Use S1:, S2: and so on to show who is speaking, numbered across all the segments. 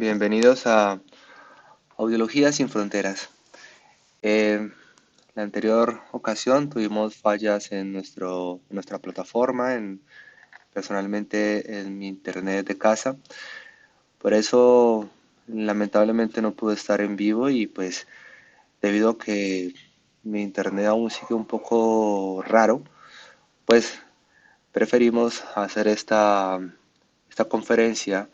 S1: bienvenidos a Audiología sin Fronteras. En la anterior ocasión tuvimos fallas en nuestra plataforma, personalmente en mi internet de casa. Por eso lamentablemente no pude estar en vivo y pues debido a que mi internet aún sigue un poco raro, pues preferimos hacer esta conferencia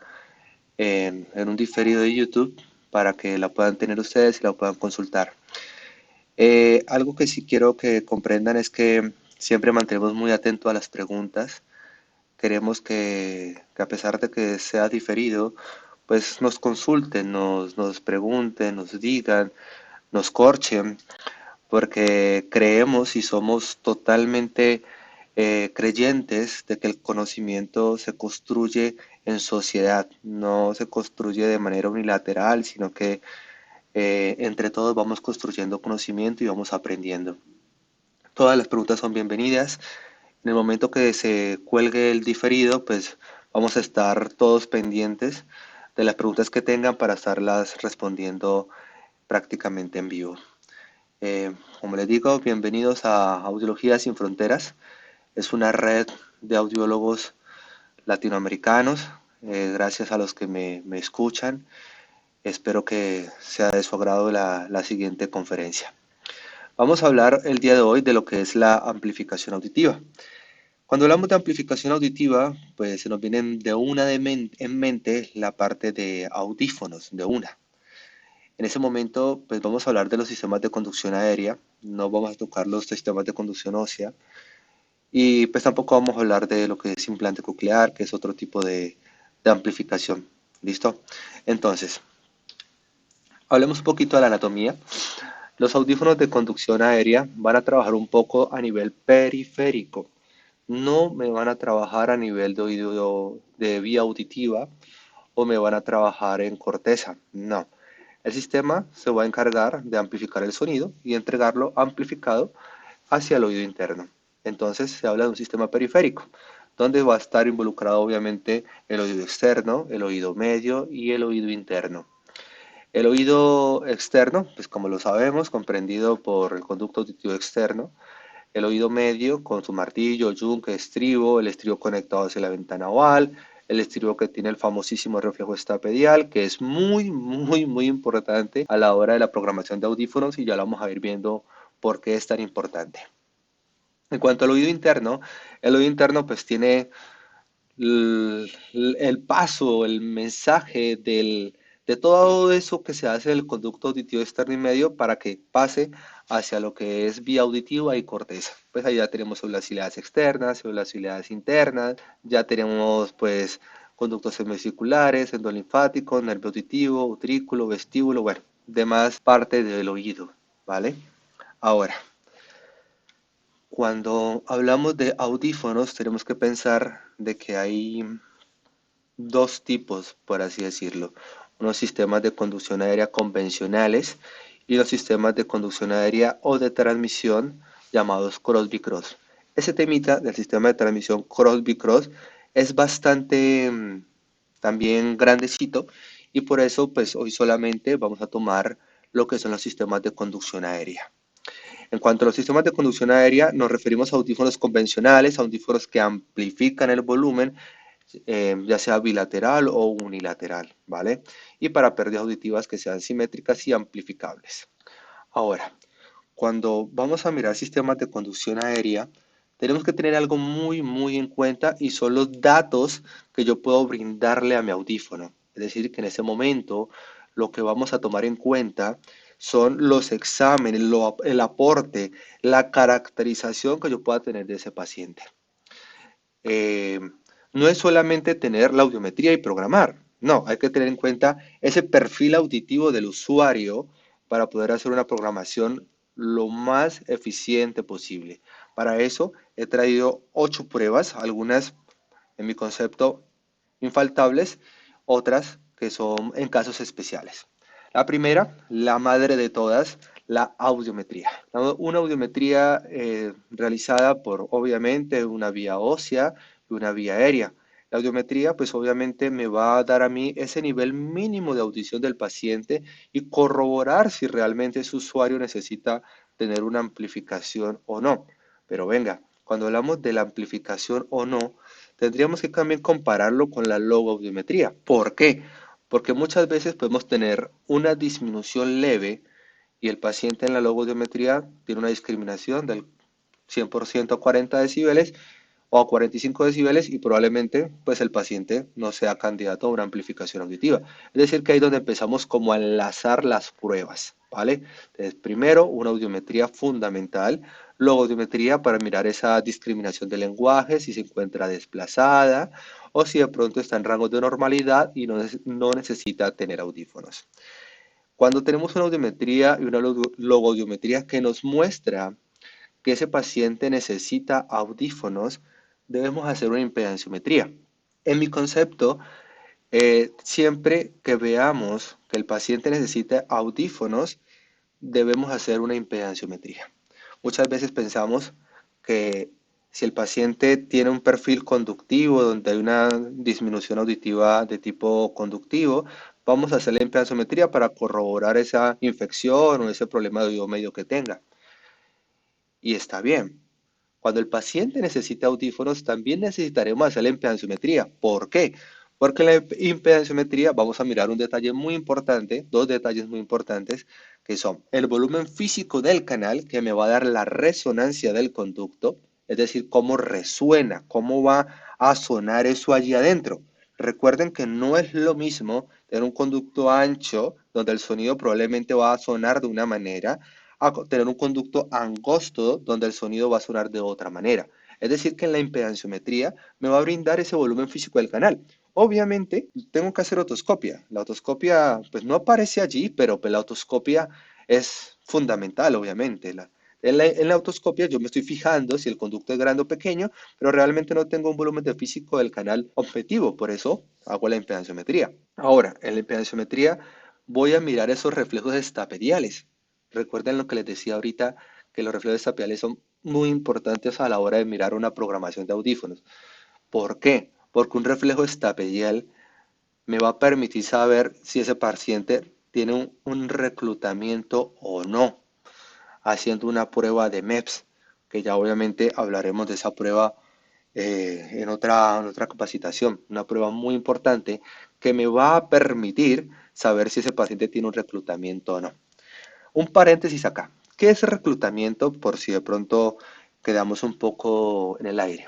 S1: en un diferido de YouTube para que la puedan tener ustedes y la puedan consultar. Algo que sí quiero que comprendan es que siempre mantenemos muy atento a las preguntas. Queremos que a pesar de que sea diferido, pues nos consulten, nos pregunten, nos digan, nos corchen, porque creemos y somos totalmente creyentes de que el conocimiento se construye en sociedad, no se construye de manera unilateral, sino que entre todos vamos construyendo conocimiento y vamos aprendiendo. Todas las preguntas son bienvenidas. En el momento que se cuelgue el diferido, pues vamos a estar todos pendientes de las preguntas que tengan para estarlas respondiendo prácticamente en vivo. Como les digo, bienvenidos a Audiología sin Fronteras. Es una red de audiólogos latinoamericanos. Gracias a los que me escuchan. Espero que sea de su agrado la siguiente conferencia. Vamos a hablar el día de hoy de lo que es la amplificación auditiva. Cuando hablamos de amplificación auditiva, pues se nos viene en mente la parte de audífonos, de una. En ese momento, pues vamos a hablar de los sistemas de conducción aérea, no vamos a tocar los sistemas de conducción ósea, y pues tampoco vamos a hablar de lo que es implante coclear, que es otro tipo de amplificación. ¿Listo? Entonces, hablemos un poquito de la anatomía. Los audífonos de conducción aérea van a trabajar un poco a nivel periférico. No me van a trabajar a nivel de oído de vía auditiva o me van a trabajar en corteza. No. El sistema se va a encargar de amplificar el sonido y entregarlo amplificado hacia el oído interno. Entonces se habla de un sistema periférico, donde va a estar involucrado obviamente el oído externo, el oído medio y el oído interno. El oído externo, pues como lo sabemos, comprendido por el conducto auditivo externo, el oído medio con su martillo, yunque, estribo, el estribo conectado hacia la ventana oval, el estribo que tiene el famosísimo reflejo estapedial, que es muy importante a la hora de la programación de audífonos y ya lo vamos a ir viendo por qué es tan importante. En cuanto al el oído interno pues tiene el paso, el mensaje de todo eso que se hace del conducto auditivo externo y medio para que pase hacia lo que es vía auditiva y corteza. Pues ahí ya tenemos células ciliadas externas, células ciliadas internas, ya tenemos pues conductos semicirculares, endolinfáticos, nervio auditivo, utrículo, vestíbulo, bueno, demás parte del oído, ¿vale? Ahora, cuando hablamos de audífonos tenemos que pensar de que hay dos tipos, por así decirlo. Unos sistemas de conducción aérea convencionales y los sistemas de conducción aérea o de transmisión llamados cross-bicross. Ese temita del sistema de transmisión cross-bicross es bastante también grandecito y por eso pues hoy solamente vamos a tomar lo que son los sistemas de conducción aérea. En cuanto a los sistemas de conducción aérea, nos referimos a audífonos convencionales, audífonos que amplifican el volumen ya sea bilateral o unilateral, ¿vale? Y para pérdidas auditivas que sean simétricas y amplificables. Ahora, cuando vamos a mirar sistemas de conducción aérea, tenemos que tener algo muy en cuenta y son los datos que yo puedo brindarle a mi audífono. Es decir, que en ese momento lo que vamos a tomar en cuenta son los exámenes, el aporte, la caracterización que yo pueda tener de ese paciente. Eh, no es solamente tener la audiometría y programar, no, hay que tener en cuenta ese perfil auditivo del usuario para poder hacer una programación lo más eficiente posible. Para eso he traído 8 pruebas, algunas en mi concepto infaltables, otras que son en casos especiales. La primera, la madre de todas, la audiometría. Una audiometría realizada por obviamente una vía ósea y una vía aérea. La audiometría, pues obviamente me va a dar a mí ese nivel mínimo de audición del paciente y corroborar si realmente ese usuario necesita tener una amplificación o no. Pero venga, cuando hablamos de la amplificación o no, tendríamos que también compararlo con la logoaudiometría. ¿Por qué? Porque muchas veces podemos tener una disminución leve y el paciente en la logoaudiometría tiene una discriminación del 100% a 40 decibeles o a 45 decibeles y probablemente pues el paciente no sea candidato a una amplificación auditiva. Es decir, que ahí es donde empezamos como a enlazar las pruebas, ¿vale? Entonces, primero una audiometría fundamental, luego audiometría para mirar esa discriminación del lenguaje, si se encuentra desplazada o si de pronto está en rangos de normalidad y no necesita tener audífonos. Cuando tenemos una audiometría y una logoaudiometría que nos muestra que ese paciente necesita audífonos, debemos hacer una impedanciometría. En mi concepto, siempre que veamos que el paciente necesita audífonos, debemos hacer una impedanciometría. Muchas veces pensamos que si el paciente tiene un perfil conductivo donde hay una disminución auditiva de tipo conductivo, vamos a hacer la impedanciometría para corroborar esa infección o ese problema de oído medio que tenga. Y está bien. Cuando el paciente necesita audífonos, también necesitaremos hacer la impedanciometría. ¿Por qué? Porque en la impedanciometría vamos a mirar un detalle muy importante, dos detalles muy importantes, que son el volumen físico del canal, que me va a dar la resonancia del conducto, es decir, cómo resuena, cómo va a sonar eso allí adentro. Recuerden que no es lo mismo tener un conducto ancho, donde el sonido probablemente va a sonar de una manera, a tener un conducto angosto donde el sonido va a sonar de otra manera. Es decir, que en la impedanciometría me va a brindar ese volumen físico del canal. Obviamente, tengo que hacer otoscopia. La otoscopia, pues no aparece allí, pero pues, la otoscopia es fundamental, obviamente. En la otoscopia yo me estoy fijando si el conducto es grande o pequeño, pero realmente no tengo un volumen de físico del canal objetivo, por eso hago la impedanciometría. Ahora, en la impedanciometría voy a mirar esos reflejos estapediales. Recuerden lo que les decía ahorita, que los reflejos estapediales son muy importantes a la hora de mirar una programación de audífonos. ¿Por qué? Porque un reflejo estapedial me va a permitir saber si ese paciente tiene un reclutamiento o no, haciendo una prueba de MEPS, que ya obviamente hablaremos de esa prueba en otra capacitación, una prueba muy importante que me va a permitir saber si ese paciente tiene un reclutamiento o no. Un paréntesis acá. ¿Qué es reclutamiento? Por si de pronto quedamos un poco en el aire.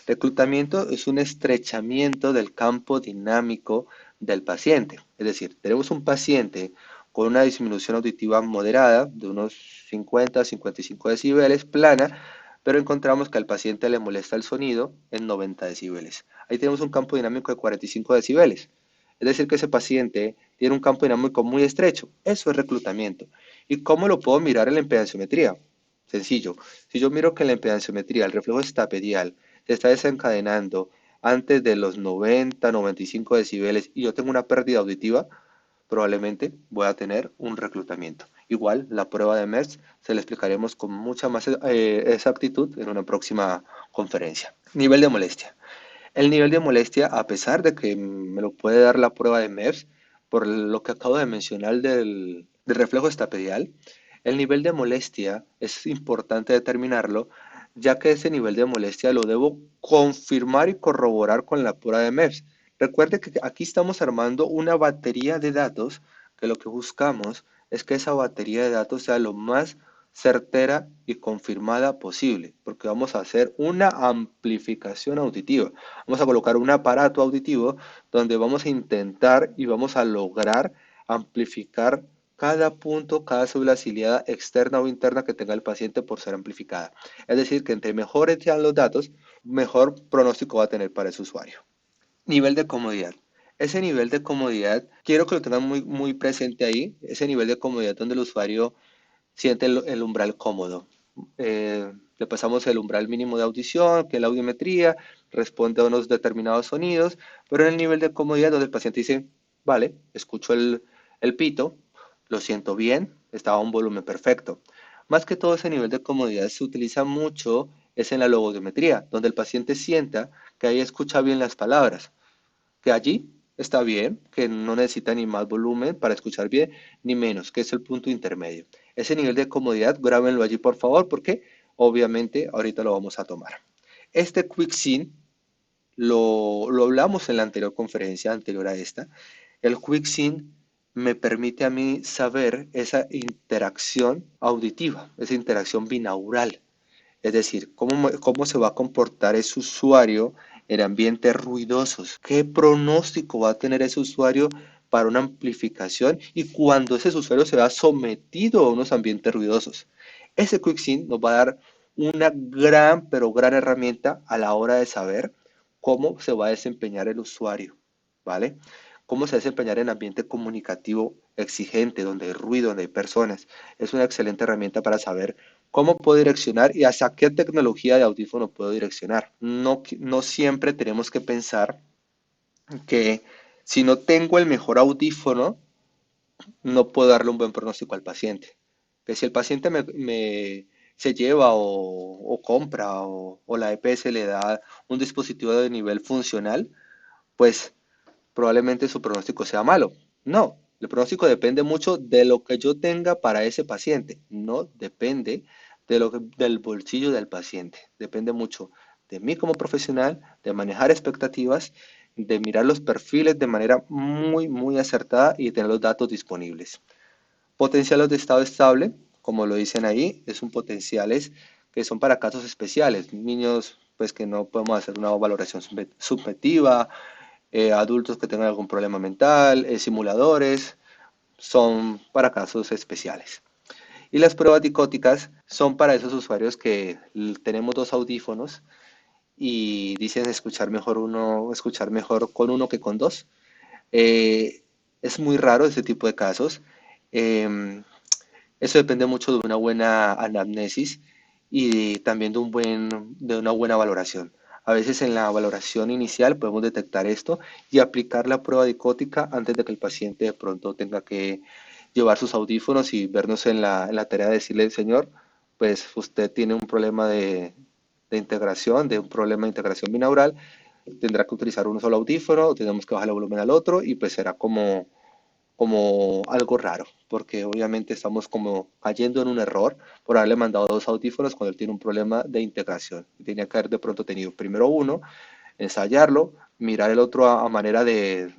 S1: Reclutamiento es un estrechamiento del campo dinámico del paciente. Es decir, tenemos un paciente con una disminución auditiva moderada de unos 50 a 55 decibeles, plana, pero encontramos que al paciente le molesta el sonido en 90 decibeles. Ahí tenemos un campo dinámico de 45 decibeles. Es decir, que ese paciente tiene un campo dinámico muy estrecho. Eso es reclutamiento. ¿Y cómo lo puedo mirar en la impedanciometría? Sencillo. Si yo miro que en la impedanciometría el reflejo estapedial se está desencadenando antes de los 90, 95 decibeles y yo tengo una pérdida auditiva, probablemente voy a tener un reclutamiento. Igual, la prueba de MERS se la explicaremos con mucha más exactitud en una próxima conferencia. Nivel de molestia. El nivel de molestia, a pesar de que me lo puede dar la prueba de MERS, por lo que acabo de mencionar del reflejo estapedial, el nivel de molestia es importante determinarlo, ya que ese nivel de molestia lo debo confirmar y corroborar con la prueba de MEPS. Recuerde que aquí estamos armando una batería de datos, que lo que buscamos es que esa batería de datos sea lo más certera y confirmada posible, porque vamos a hacer una amplificación auditiva. Vamos a colocar un aparato auditivo donde vamos a intentar y vamos a lograr amplificar cada punto, cada célula ciliada externa o interna que tenga el paciente por ser amplificada. Es decir, que entre mejores sean los datos, mejor pronóstico va a tener para ese usuario. Nivel de comodidad. Ese nivel de comodidad, quiero que lo tengan muy, muy presente ahí, ese nivel de comodidad donde el usuario siente el umbral cómodo. Le pasamos el umbral mínimo de audición, que es la audiometría, responde a unos determinados sonidos, pero en el nivel de comodidad donde el paciente dice, vale, escucho el pito, lo siento bien, estaba a un volumen perfecto. Más que todo ese nivel de comodidad se utiliza mucho es en la logometría, donde el paciente sienta que ahí escucha bien las palabras, que allí está bien, que no necesita ni más volumen para escuchar bien, ni menos, que es el punto intermedio. Ese nivel de comodidad, grábenlo allí por favor, porque obviamente ahorita lo vamos a tomar. Este QuickSync lo hablamos en la anterior conferencia, anterior a esta. El QuickSync me permite a mí saber esa interacción auditiva, esa interacción binaural. Es decir, cómo se va a comportar ese usuario en ambientes ruidosos. ¿Qué pronóstico va a tener ese usuario para una amplificación y cuando ese usuario se va sometido a unos ambientes ruidosos? Ese QuickSync nos va a dar una gran, pero gran herramienta a la hora de saber cómo se va a desempeñar el usuario, ¿vale? Cómo se va a desempeñar en ambiente comunicativo exigente, donde hay ruido, donde hay personas. Es una excelente herramienta para saber cómo puedo direccionar y hacia qué tecnología de audífono puedo direccionar. No siempre tenemos que pensar que si no tengo el mejor audífono, no puedo darle un buen pronóstico al paciente. Que si el paciente se lleva o compra o la EPS le da un dispositivo de nivel funcional, pues probablemente su pronóstico sea malo. No, el pronóstico depende mucho de lo que yo tenga para ese paciente, no depende del bolsillo del paciente, depende mucho de mí como profesional, de manejar expectativas, de mirar los perfiles de manera muy acertada y tener los datos disponibles. Potenciales de estado estable, como lo dicen ahí, es un potenciales que son para casos especiales, niños pues que no podemos hacer una valoración subjetiva, adultos que tengan algún problema mental, simuladores, son para casos especiales. Y las pruebas dicóticas son para esos usuarios que tenemos dos audífonos y dicen escuchar mejor con uno que con dos. Es muy raro ese tipo de casos. Eh, Eso depende mucho de una buena anamnesis y también de una buena valoración. A veces en la valoración inicial podemos detectar esto y aplicar la prueba dicótica antes de que el paciente de pronto tenga que llevar sus audífonos y vernos en la tarea de decirle, señor, pues usted tiene un problema de integración, de un problema de integración binaural, tendrá que utilizar un solo audífono, tenemos que bajar el volumen al otro y pues será como algo raro, porque obviamente estamos como cayendo en un error por haberle mandado dos audífonos cuando él tiene un problema de integración. Tenía que haber de pronto tenido primero uno, ensayarlo, mirar el otro a manera de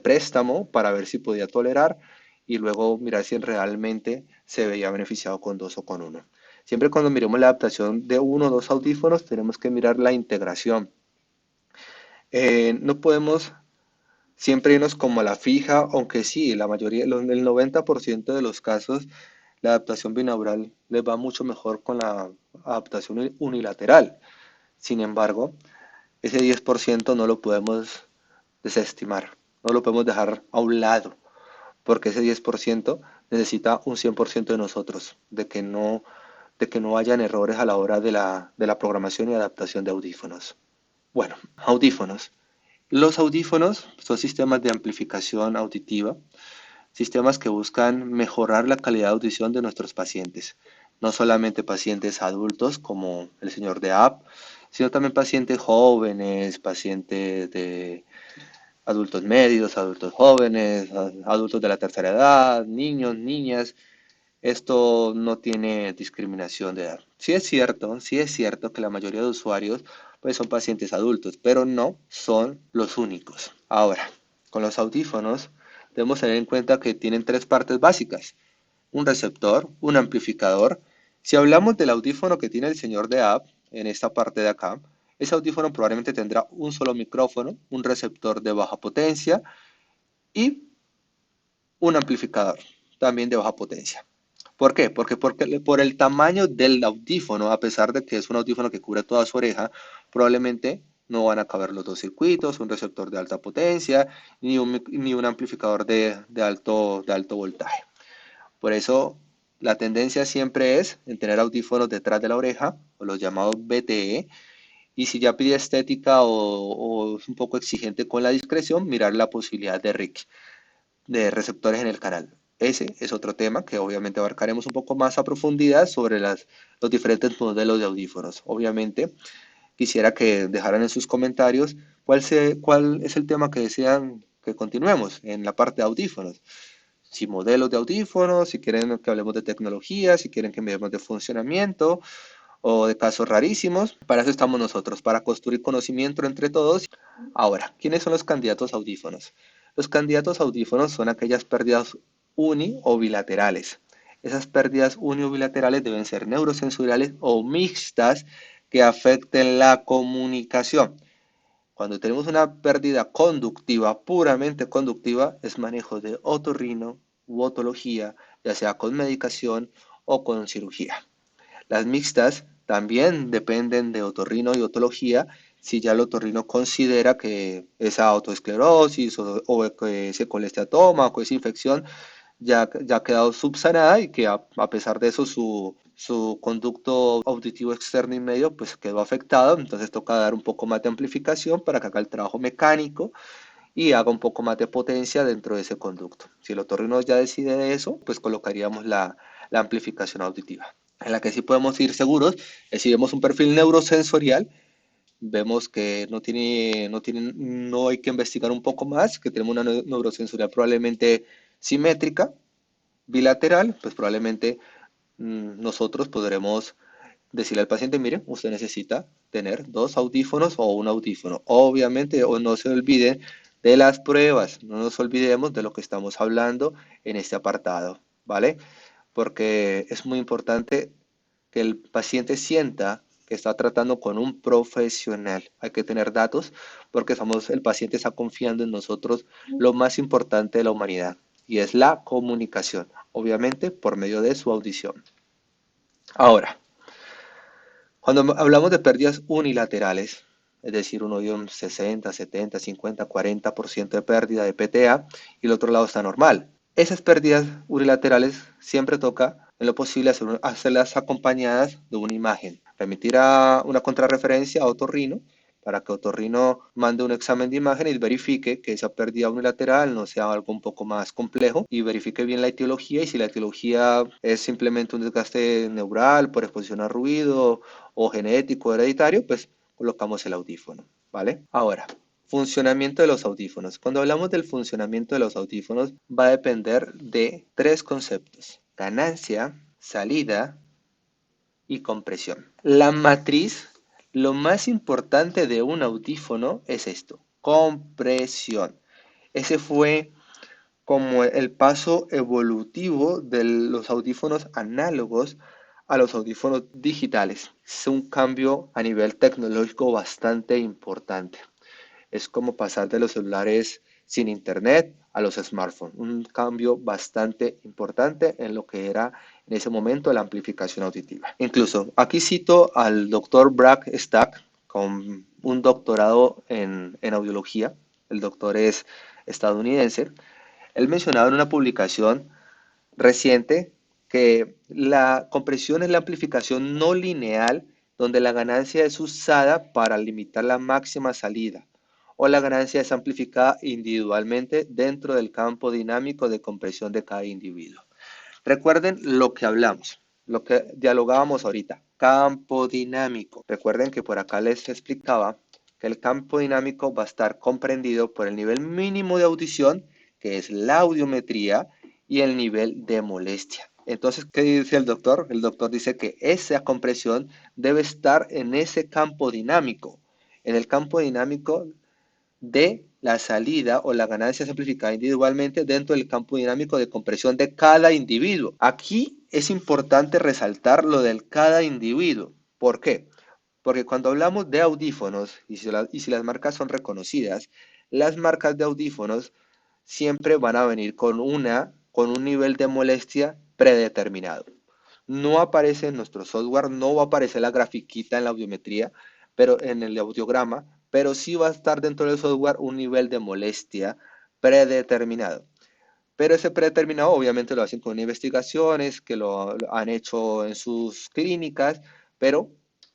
S1: préstamo para ver si podía tolerar y luego mirar si realmente se veía beneficiado con dos o con uno. Siempre cuando miremos la adaptación de uno o dos audífonos tenemos que mirar la integración. No podemos siempre irnos como a la fija, aunque sí, la mayoría, el 90% de los casos, la adaptación binaural les va mucho mejor con la adaptación unilateral. Sin embargo, ese 10% no lo podemos desestimar, no lo podemos dejar a un lado, porque ese 10% necesita un 100% de nosotros, de que no hayan errores a la hora de la programación y adaptación de audífonos. Bueno, audífonos. Los audífonos son sistemas de amplificación auditiva, sistemas que buscan mejorar la calidad de audición de nuestros pacientes. No solamente pacientes adultos como el señor de App, sino también pacientes jóvenes, pacientes de adultos medios, adultos jóvenes, adultos de la tercera edad, niños, niñas. Esto no tiene discriminación de edad. Sí es cierto que la mayoría de usuarios pues son pacientes adultos, pero no son los únicos. Ahora, con los audífonos debemos tener en cuenta que tienen tres partes básicas: un receptor, un amplificador. Si hablamos del audífono que tiene el señor de App, en esta parte de acá, ese audífono probablemente tendrá un solo micrófono, un receptor de baja potencia y un amplificador también de baja potencia. ¿Por qué? Porque por el tamaño del audífono, a pesar de que es un audífono que cubre toda su oreja, probablemente no van a caber los dos circuitos, un receptor de alta potencia, ni un amplificador de alto voltaje. Por eso la tendencia siempre es en tener audífonos detrás de la oreja, o los llamados BTE, y si ya pide estética o es un poco exigente con la discreción, mirar la posibilidad de RIC, de receptores en el canal. Ese es otro tema que obviamente abarcaremos un poco más a profundidad sobre los diferentes modelos de audífonos. Obviamente, Quisiera que dejaran en sus comentarios cuál es el tema que desean que continuemos en la parte de audífonos. Si modelos de audífonos, si quieren que hablemos de tecnología, si quieren que hablemos de funcionamiento o de casos rarísimos. Para eso estamos nosotros, para construir conocimiento entre todos. Ahora, ¿quiénes son los candidatos a audífonos? Los candidatos a audífonos son aquellas pérdidas uni o bilaterales. Esas pérdidas uni o bilaterales deben ser neurosensoriales o mixtas que afecten la comunicación. Cuando tenemos una pérdida conductiva, puramente conductiva, es manejo de otorrino u otología, ya sea con medicación o con cirugía. Las mixtas también dependen de otorrino y otología, si ya el otorrino considera que esa autoesclerosis o que ese colesteatoma o que esa infección ya ha quedado subsanada y que a pesar de eso su conducto auditivo externo y medio pues quedó afectado, entonces toca dar un poco más de amplificación para que haga el trabajo mecánico y haga un poco más de potencia dentro de ese conducto. Si el otorrino ya decide eso, pues colocaríamos la amplificación auditiva. En la que sí podemos ir seguros es si vemos un perfil neurosensorial, vemos que no hay que investigar un poco más, que tenemos una neurosensorial probablemente simétrica, bilateral, pues probablemente nosotros podremos decirle al paciente, mire, usted necesita tener dos audífonos o un audífono. Obviamente, o no se olviden de las pruebas, no nos olvidemos de lo que estamos hablando en este apartado, ¿vale? Porque es muy importante que el paciente sienta que está tratando con un profesional. Hay que tener datos porque el paciente está confiando en nosotros lo más importante de la humanidad y es la comunicación, obviamente por medio de su audición. Ahora, cuando hablamos de pérdidas unilaterales, es decir, uno dio un 60, 70, 50, 40% de pérdida de PTA y el otro lado está normal. Esas pérdidas unilaterales siempre toca, en lo posible, hacerlas acompañadas de una imagen. Remitir a una contrarreferencia a otorrino para que otorrino mande un examen de imagen y verifique que esa pérdida unilateral no sea algo un poco más complejo y verifique bien la etiología y si la etiología es simplemente un desgaste neural por exposición a ruido o genético hereditario, pues colocamos el audífono, ¿vale? Ahora, funcionamiento de los audífonos. Cuando hablamos del funcionamiento de los audífonos va a depender de tres conceptos: ganancia, salida y compresión. La matriz, lo más importante de un audífono es esto: compresión. Ese fue como el paso evolutivo de los audífonos análogos a los audífonos digitales. Es un cambio a nivel tecnológico bastante importante. Es como pasar de los celulares sin internet a los smartphones. Un cambio bastante importante en lo que era en ese momento la amplificación auditiva. Incluso aquí cito al doctor Brad Stack con un doctorado en audiología. El doctor es estadounidense. Él mencionaba en una publicación reciente que la compresión es la amplificación no lineal donde la ganancia es usada para limitar la máxima salida o la ganancia es amplificada individualmente dentro del campo dinámico de compresión de cada individuo. Recuerden lo que hablamos, lo que dialogábamos ahorita, campo dinámico. Recuerden que por acá les explicaba que el campo dinámico va a estar comprendido por el nivel mínimo de audición, que es la audiometría, y el nivel de molestia. Entonces, ¿qué dice el doctor? El doctor dice que esa compresión debe estar en ese campo dinámico, en el campo dinámico de la salida o la ganancia simplificada individualmente dentro del campo dinámico de compresión de cada individuo. Aquí es importante resaltar lo del cada individuo. ¿Por qué? Porque cuando hablamos de audífonos, y si las marcas son reconocidas, las marcas de audífonos siempre van a venir con un nivel de molestia predeterminado. No aparece en nuestro software, no va a aparecer la grafiquita en la audiometría, pero en el audiograma, pero sí va a estar dentro del software un nivel de molestia predeterminado. Pero ese predeterminado obviamente lo hacen con investigaciones que lo han hecho en sus clínicas, pero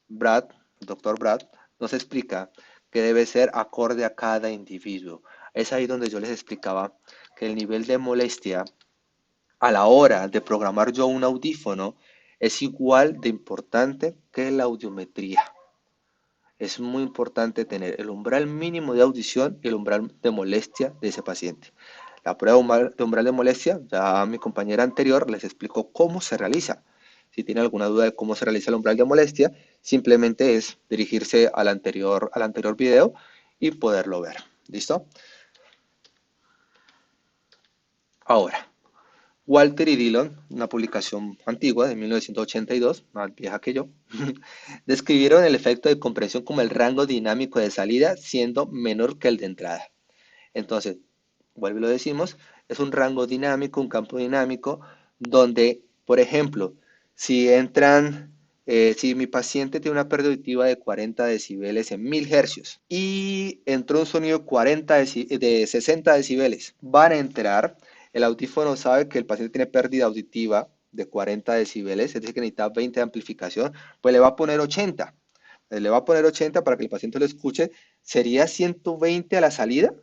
S1: Brad, el doctor Brad, nos explica que debe ser acorde a cada individuo. Es ahí donde yo les explicaba que el nivel de molestia a la hora de programar yo un audífono es igual de importante que la audiometría. es muy importante tener el umbral mínimo de audición y el umbral de molestia de ese paciente. La prueba de umbral de molestia, ya mi compañera anterior les explicó cómo se realiza. Si tiene alguna duda de cómo se realiza el umbral de molestia, simplemente es dirigirse al anterior video y poderlo ver. ¿Listo? Ahora, Walter y Dillon, una publicación antigua de 1982, más vieja que yo, describieron el efecto de compresión como el rango dinámico de salida siendo menor que el de entrada. Entonces, vuelvo y lo decimos, es un rango dinámico, un campo dinámico, donde, por ejemplo, si mi paciente tiene una pérdida auditiva de 40 decibeles en 1000 hercios y entró un sonido de 60 decibeles, van a entrar, el audífono sabe que el paciente tiene pérdida auditiva de 40 decibeles, es decir, que necesita 20 de amplificación, pues le va a poner 80. Le va a poner 80 para que el paciente lo escuche, sería 120 a la salida,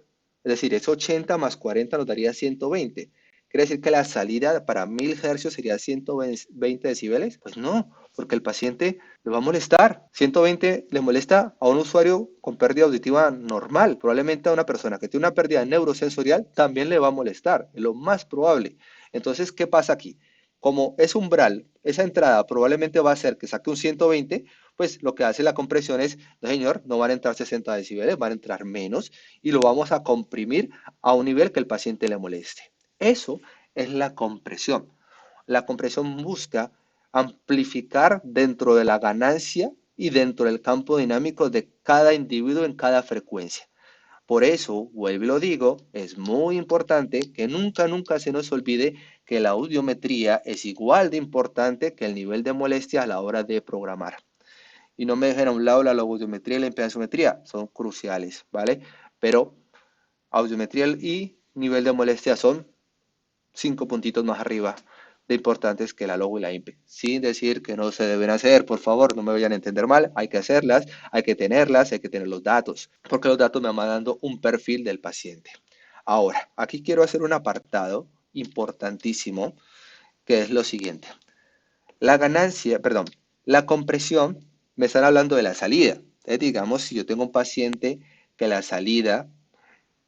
S1: es decir, es 80 más 40 nos daría 120. ¿Quiere decir que la salida para 1000 hercios sería 120 decibeles? Pues no, porque el paciente le va a molestar. 120 le molesta a un usuario con pérdida auditiva normal. Probablemente a una persona que tiene una pérdida neurosensorial también le va a molestar, es lo más probable. Entonces, ¿qué pasa aquí? Como es umbral, esa entrada probablemente va a ser que saque un 120, pues lo que hace la compresión es, no señor, no van a entrar 60 decibeles, van a entrar menos y lo vamos a comprimir a un nivel que el paciente le moleste. Eso es la compresión. La compresión busca amplificar dentro de la ganancia y dentro del campo dinámico de cada individuo en cada frecuencia. Por eso, vuelvo y lo digo, es muy importante que nunca, nunca se nos olvide que la audiometría es igual de importante que el nivel de molestia a la hora de programar. Y no me dejen a un lado la audiometría y la impedanciometría, son cruciales, ¿vale? Pero audiometría y nivel de molestia son 5 puntitos más arriba de importantes que la logo y la impe. Sin decir que no se deben hacer, por favor, no me vayan a entender mal, hay que hacerlas, hay que tenerlas, hay que tener los datos, porque los datos me van dando un perfil del paciente. Ahora, aquí quiero hacer un apartado importantísimo, que es lo siguiente. La ganancia, perdón, la compresión, me están hablando de la salida. Entonces, digamos, si yo tengo un paciente que la salida,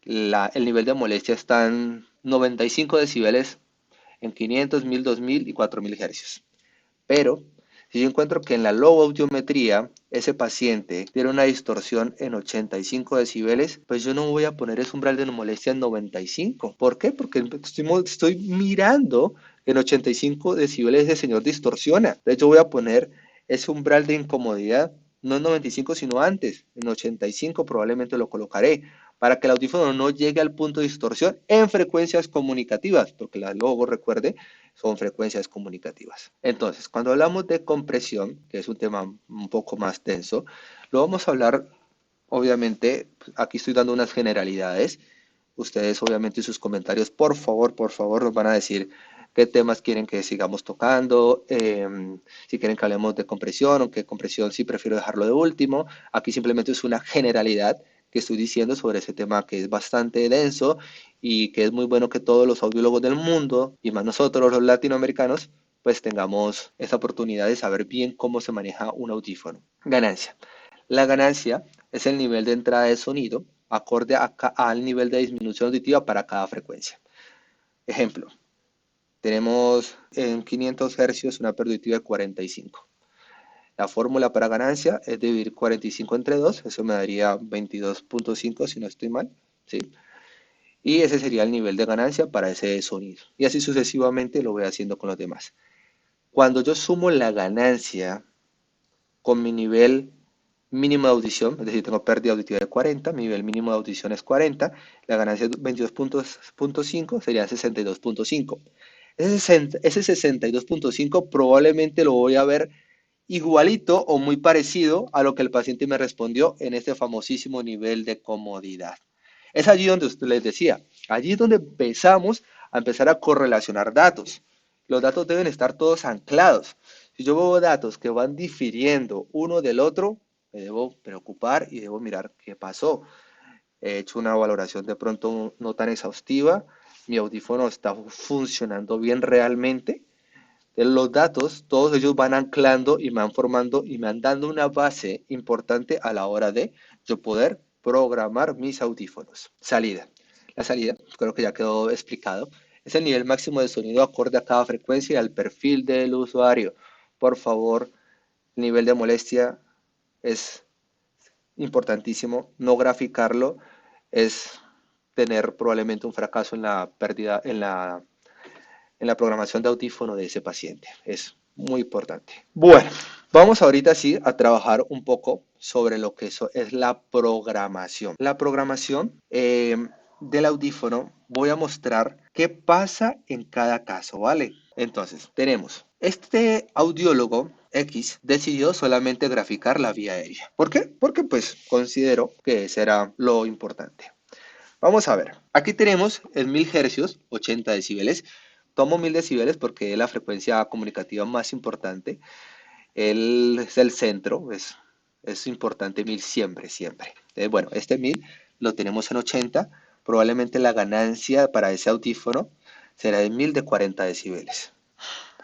S1: el nivel de molestia está en 95 decibeles en 500, 1000, 2000 y 4000 hercios. Pero si yo encuentro que en la low audiometría ese paciente tiene una distorsión en 85 decibeles, pues yo no voy a poner ese umbral de molestia en 95. ¿Por qué? Porque estoy mirando que en 85 decibeles ese señor distorsiona. Entonces yo voy a poner ese umbral de incomodidad no en 95 sino antes, en 85 probablemente lo colocaré para que el audífono no llegue al punto de distorsión en frecuencias comunicativas, porque la logo, recuerde, son frecuencias comunicativas. Entonces, cuando hablamos de compresión, que es un tema un poco más denso, lo vamos a hablar, obviamente, aquí estoy dando unas generalidades. Ustedes, obviamente, en sus comentarios, por favor, nos van a decir qué temas quieren que sigamos tocando, si quieren que hablemos de compresión o qué compresión sí prefiero dejarlo de último. Aquí simplemente es una generalidad que estoy diciendo sobre ese tema que es bastante denso y que es muy bueno que todos los audiólogos del mundo, y más nosotros los latinoamericanos, pues tengamos esa oportunidad de saber bien cómo se maneja un audífono. Ganancia. La ganancia es el nivel de entrada de sonido acorde al nivel de disminución auditiva para cada frecuencia. Ejemplo, tenemos en 500 hercios una pérdida auditiva de 45. La fórmula para ganancia es dividir 45 entre 2, eso me daría 22.5 si no estoy mal, ¿sí? Y ese sería el nivel de ganancia para ese sonido. Y así sucesivamente lo voy haciendo con los demás. Cuando yo sumo la ganancia con mi nivel mínimo de audición, es decir, tengo pérdida auditiva de 40, mi nivel mínimo de audición es 40, la ganancia es 22.5, sería 62.5. Ese 62.5 probablemente lo voy a ver igualito o muy parecido a lo que el paciente me respondió en este famosísimo nivel de comodidad. Es allí donde usted les decía, allí es donde empezar a correlacionar datos. Los datos deben estar todos anclados. Si yo veo datos que van difiriendo uno del otro, me debo preocupar y debo mirar qué pasó. He hecho una valoración de pronto no tan exhaustiva, mi audífono está funcionando bien realmente, Los datos, todos ellos van anclando y me van formando y me van dando una base importante a la hora de yo poder programar mis audífonos. Salida. La salida, creo que ya quedó explicado, es el nivel máximo de sonido acorde a cada frecuencia y al perfil del usuario. Por favor, el nivel de molestia es importantísimo. No graficarlo es tener probablemente un fracaso en la pérdida, en la programación de audífono de ese paciente. Es muy importante. Bueno, vamos ahorita sí a trabajar un poco sobre lo que eso es la programación. La programación del audífono voy a mostrar qué pasa en cada caso, ¿vale? Entonces, tenemos este audiólogo X decidió solamente graficar la vía aérea. ¿Por qué? Porque pues considero que ese era lo importante. Vamos a ver, aquí tenemos en 1000 hercios, 80 decibeles. Tomo 1000 decibeles porque es la frecuencia comunicativa más importante. Él es el centro, es importante 1000 siempre, siempre. Entonces, bueno, este 1000 lo tenemos en 80. Probablemente la ganancia para ese audífono será de 1000 de 40 decibeles.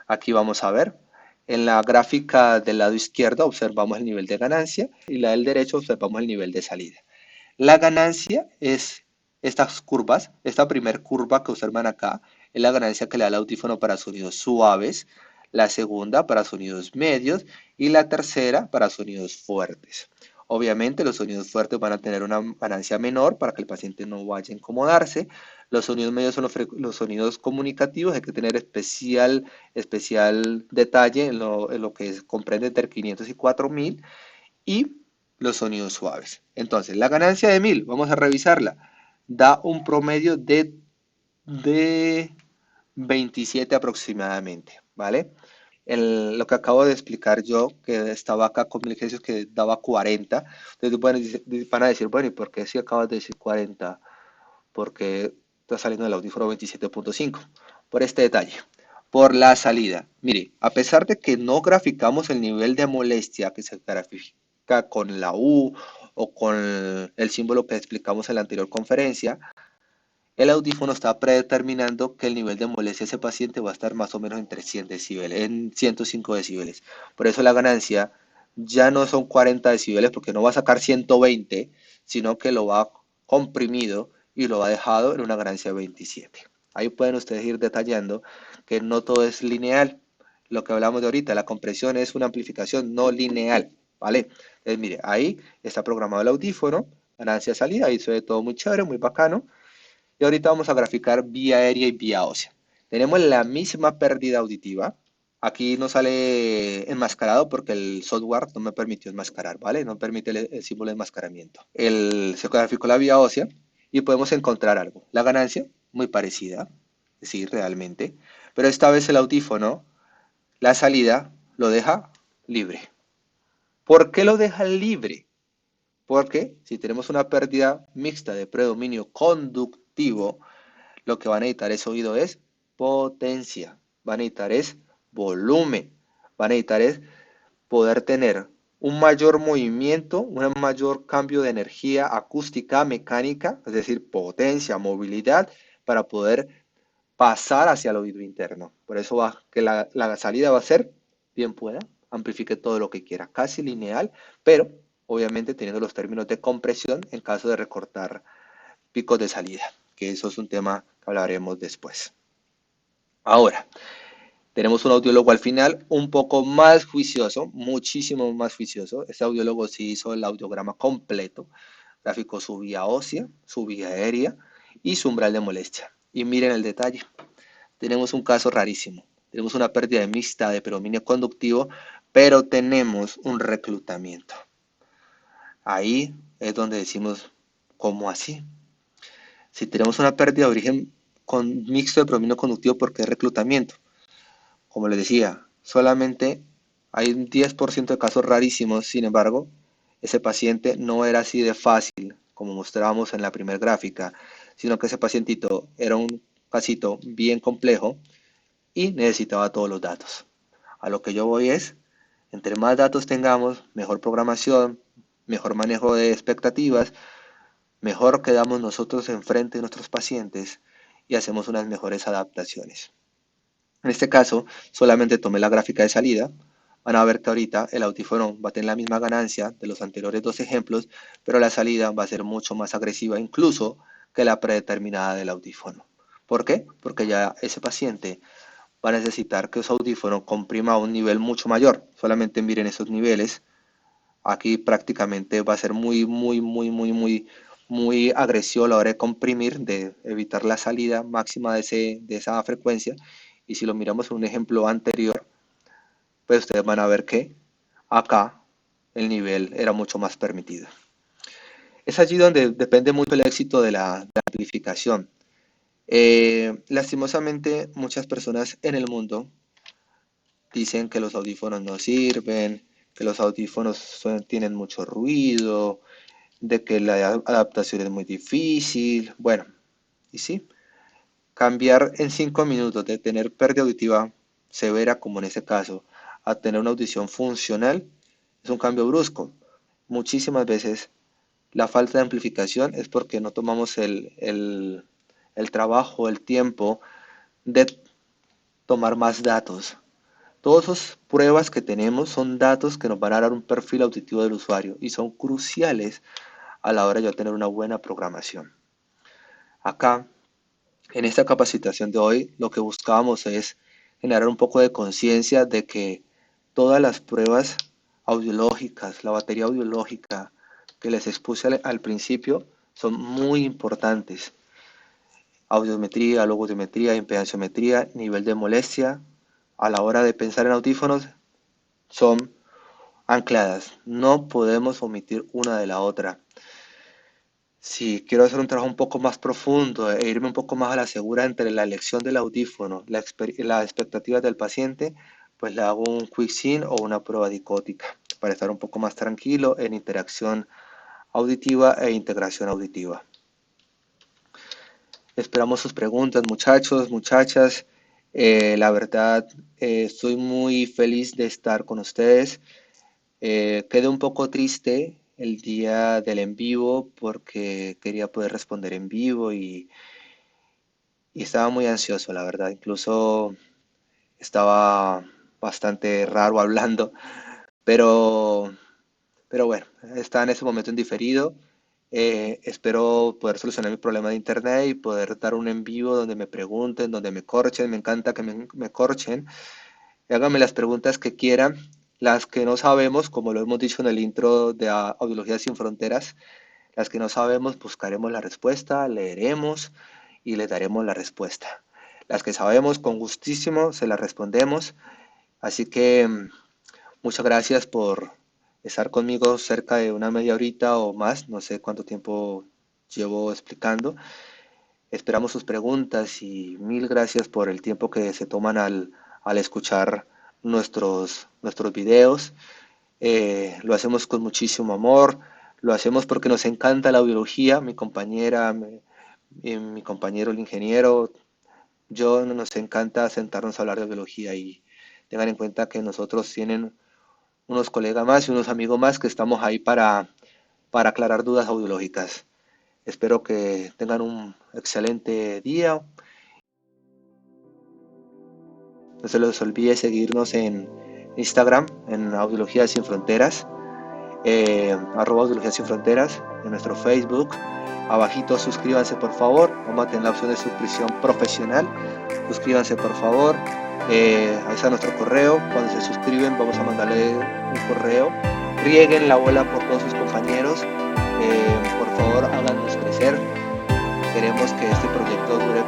S1: Aquí vamos a ver, en la gráfica del lado izquierdo observamos el nivel de ganancia y la del derecho observamos el nivel de salida. La ganancia es estas curvas, esta primer curva que observan acá, es la ganancia que le da el audífono para sonidos suaves, la segunda para sonidos medios y la tercera para sonidos fuertes. Obviamente los sonidos fuertes van a tener una ganancia menor para que el paciente no vaya a incomodarse. Los sonidos medios son los sonidos comunicativos, hay que tener especial detalle en lo que comprende entre 500 y 4000 y los sonidos suaves. Entonces, la ganancia de 1000, vamos a revisarla, da un promedio de 27 aproximadamente, ¿vale? Lo que acabo de explicar yo, que estaba acá con 1000 hercios que daba 40, entonces van a decir, bueno, ¿y por qué si acabas de decir 40? Porque está saliendo el audífono 27.5. Por este detalle, por la salida. Mire, a pesar de que no graficamos el nivel de molestia que se grafica con la U o con el símbolo que explicamos en la anterior conferencia, el audífono está predeterminando que el nivel de molestia de ese paciente va a estar más o menos entre 100 decibeles, en 105 decibeles. Por eso la ganancia ya no son 40 decibeles porque no va a sacar 120, sino que lo va comprimido y lo ha dejado en una ganancia de 27. Ahí pueden ustedes ir detallando que no todo es lineal. Lo que hablamos de ahorita, la compresión es una amplificación no lineal, ¿vale? Entonces, mire, ahí está programado el audífono, ganancia salida, ahí se ve todo muy chévere, muy bacano. Y ahorita vamos a graficar vía aérea y vía ósea. Tenemos la misma pérdida auditiva. Aquí no sale enmascarado porque el software no me permitió enmascarar, ¿vale? No permite el símbolo de enmascaramiento. Se graficó la vía ósea y podemos encontrar algo. La ganancia, muy parecida, sí, realmente. Pero esta vez el audífono, la salida, lo deja libre. ¿Por qué lo deja libre? Porque si tenemos una pérdida mixta de predominio conductivo, lo que van a necesitar ese oído es potencia, van a necesitar es volumen, van a necesitar es poder tener un mayor movimiento, un mayor cambio de energía acústica, mecánica, es decir, potencia, movilidad, para poder pasar hacia el oído interno. Por eso va que la salida va a ser, bien pueda, amplifique todo lo que quiera, casi lineal, pero obviamente teniendo los términos de compresión en caso de recortar picos de salida, que eso es un tema que hablaremos después. Ahora, tenemos un audiólogo al final un poco más juicioso, muchísimo más juicioso. Este audiólogo sí hizo el audiograma completo, gráfico su vía ósea, su vía aérea y su umbral de molestia. Y miren el detalle, tenemos un caso rarísimo. Tenemos una pérdida de mixta de predominio conductivo, pero tenemos un reclutamiento. Ahí es donde decimos, ¿cómo así? Si tenemos una pérdida de origen con mixto de predominio conductivo, ¿por qué reclutamiento? Como les decía, solamente hay un 10% de casos rarísimos, sin embargo, ese paciente no era así de fácil, como mostrábamos en la primera gráfica, sino que ese pacientito era un casito bien complejo y necesitaba todos los datos. A lo que yo voy es, entre más datos tengamos, mejor programación, mejor manejo de expectativas, mejor quedamos nosotros enfrente de nuestros pacientes y hacemos unas mejores adaptaciones. En este caso, solamente tomé la gráfica de salida. Van a ver que ahorita el audífono va a tener la misma ganancia de los anteriores dos ejemplos, pero la salida va a ser mucho más agresiva incluso que la predeterminada del audífono. ¿Por qué? Porque ya ese paciente va a necesitar que su audífono comprima a un nivel mucho mayor. Solamente miren esos niveles. Aquí prácticamente va a ser muy agresivo a la hora de comprimir, de evitar la salida máxima de esa frecuencia. Y si lo miramos en un ejemplo anterior, pues ustedes van a ver que acá el nivel era mucho más permitido. Es allí donde depende mucho el éxito de la amplificación. Lastimosamente, muchas personas en el mundo dicen que los audífonos no sirven, que los audífonos tienen mucho ruido, de que la adaptación es muy difícil. Bueno, y sí, cambiar en 5 minutos de tener pérdida auditiva severa, como en ese caso, a tener una audición funcional, es un cambio brusco. Muchísimas veces la falta de amplificación es porque no tomamos el trabajo, el tiempo de tomar más datos. Todas esas pruebas que tenemos son datos que nos van a dar un perfil auditivo del usuario y son cruciales a la hora de tener una buena programación. Acá, en esta capacitación de hoy, lo que buscábamos es generar un poco de conciencia de que todas las pruebas audiológicas, la batería audiológica que les expuse al principio, son muy importantes. Audiometría, logometría, impedanciometría, nivel de molestia, a la hora de pensar en audífonos, son ancladas. No podemos omitir una de la otra. Si quiero hacer un trabajo un poco más profundo e irme un poco más a la segura entre la elección del audífono, las expectativas del paciente, pues le hago un quick o una prueba dicótica para estar un poco más tranquilo en interacción auditiva e integración auditiva. Esperamos sus preguntas, muchachos, muchachas. La verdad, estoy muy feliz de estar con ustedes. Quedé un poco triste el día del en vivo porque quería poder responder en vivo y estaba muy ansioso, la verdad. Incluso estaba bastante raro hablando, pero, pero bueno, está en ese momento en diferido. Espero poder solucionar mi problema de internet y poder dar un en vivo donde me pregunten, donde me corchen. Me encanta que me corchen. Háganme las preguntas que quieran, las que no sabemos, como lo hemos dicho en el intro de Audiología Sin Fronteras, las que no sabemos buscaremos la respuesta, leeremos y les daremos la respuesta. Las que sabemos, con gustísimo, se las respondemos. Así que muchas gracias por estar conmigo cerca de una media horita o más, no sé cuánto tiempo llevo explicando. Esperamos sus preguntas y mil gracias por el tiempo que se toman al escuchar nuestros videos. Lo hacemos con muchísimo amor, lo hacemos porque nos encanta la biología, mi compañera, mi compañero el ingeniero, yo nos encanta sentarnos a hablar de biología y tengan en cuenta que nosotros tienen unos colegas más y unos amigos más que estamos ahí para aclarar dudas audiológicas. Espero que tengan un excelente día. No se les olvide seguirnos en Instagram, en Audiología Sin Fronteras, @Audiología Sin Fronteras, en nuestro Facebook. Abajito suscríbanse por favor, vamos a tener la opción de suscripción profesional. Suscríbanse por favor. Ahí está nuestro correo. Cuando se suscriben vamos a mandarle un correo. Rieguen la bola por todos sus compañeros. Por favor háganos crecer. Queremos que este proyecto dure